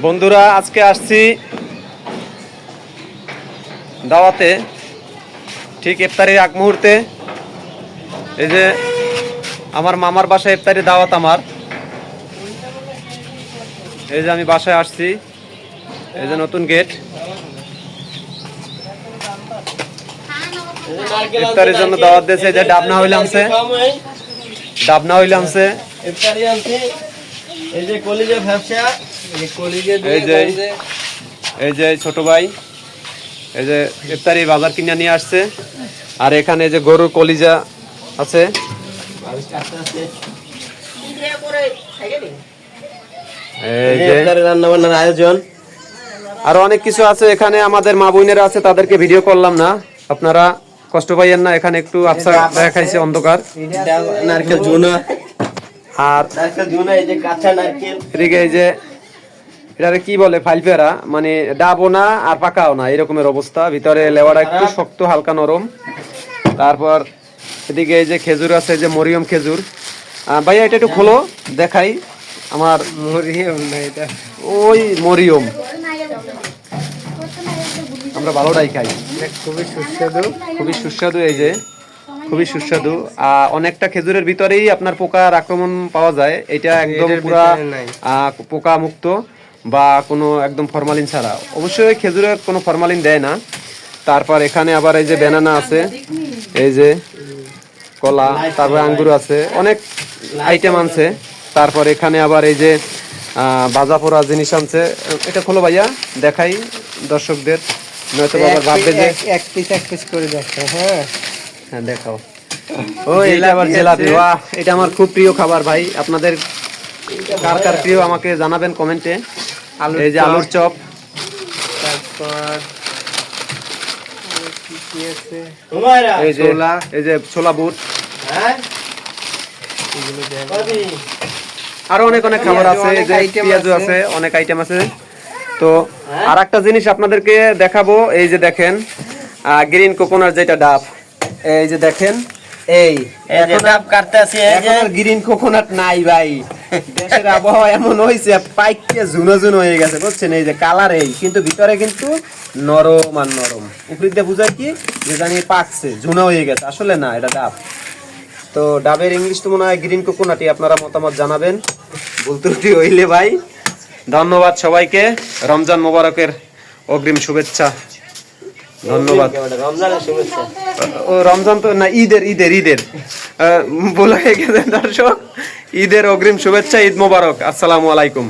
বন্ধুরা আজকে আসছি দাওয়াতে, ঠিক ইফতারির আগ মুহূর্তে। এই যে আমার মামার বাসায় ইফতারি দাওয়াত আমার। এই যে আমি বাসায় আসছি, এই যে নতুন গেট। ইফতারির জন্য দাওয়াত দিয়েছে। এই যে ডাবনা হইলামছে, ডাবনা হইলামছে। এই যে ছোট ভাই এই যে ইফতারি বাজার কিনে নিয়ে আসছে। আর এখানে যে গরুর কলিজা আছে, রান্নাবান্নার আয়োজন আরো অনেক কিছু আছে। এখানে আমাদের মা বোনেরা আছে, তাদেরকে ভিডিও করলাম না, আপনারা কষ্ট পাইয়েন না। এখানে একটু আফসা দেখাইছে অন্ধকার। নারকেল ঝুনা আর নারকেল ঝুনা, এই যে কাঁচা নারকেল, এদিকে এই যে এটারে কি বলে, ফাইলপেরা, মানে ডাবও না আর পাকাও না, এরকমের অবস্থা। ভিতরে লেওয়াটা একটু শক্ত, হালকা নরম। তারপর এদিকে এই যে খেজুর আছে, যে মরিয়ম খেজুর। ভাইয়া এটা একটু খোলো, দেখাই। আমার মরিয়ম না, এটা ওই মরিয়ম, আমরা ভালোটাই খাই, খুবই সুস্বাদু, খুবই সুস্বাদু। এই যে খুবই সুস্বাদু। অনেকটা খেজুরের ভিতরেই আপনার পোকার আক্রমণ পাওয়া যায়। এটা একদম পুরা পোকা মুক্ত বা কোনো একদম ফরমালিন ছাড়া। অবশ্যই খেজুরের কোনো ফরমালিন দেয় না। তারপর এখানে আবার এই যে ব্যানানা আছে, এই যে কলা, তারপরে আঙ্গুর আছে, অনেক আইটেম আনছে। তারপর এখানে আবার এই যে ভাজা পোড়া জিনিস আনছে। এটা খোলো ভাইয়া, দেখাই দর্শকদের, নয়তো আবার ভাববে যে এক পিস করে দেখো। হ্যাঁ হ্যাঁ দেখাও। ও এটা আবার জিলাপি। বাহ, এটা আমার খুব প্রিয় খাবার ভাই। আপনাদের কার কার প্রিয় আমাকে জানাবেন কমেন্টে। এই যে আলুর চপ, তারপর এই যে ছোলা বুট, আরো অনেক অনেক খাবার আছে। এই যে পেঁয়াজু আছে, অনেক আইটেম আছে। তো আর একটা জিনিস আপনাদেরকে দেখাবো। এই যে দেখেন গ্রিন কোকোনাট, যেটা ডাব, এই যে দেখেন, এই ডাব কাটতে আছে। গ্রিন কোকোনাট নাই ভাই। দেশের আবহাওয়া এমন হয়েছে, পাইকে ঝুনো ঝুনো হয়ে গেছে, বুঝছেন? এই যে কালার, এই কিন্তু ভিতরে কিন্তু নরম আর নরম। উপরে দিয়ে বুঝায় কি যে জানি পাকছে, ঝুনো হয়ে গেছে, আসলে না, এটা ডাব। তো ডাবের ইংলিশ তো মনে হয় গ্রিন কোকোনাটই। আপনারা মতামত জানাবেন, ভুল ত্রুটি হইলে ভাই। ধন্যবাদ সবাইকে, রমজান মোবারকের অগ্রিম শুভেচ্ছা। ধন্যবাদ। রমজানের শুভেচ্ছা। ও রমজান তো না, ঈদের বলে গেছেন দর্শক। ঈদের অগ্রিম শুভেচ্ছা, ঈদ মোবারক, আসসালামু আলাইকুম।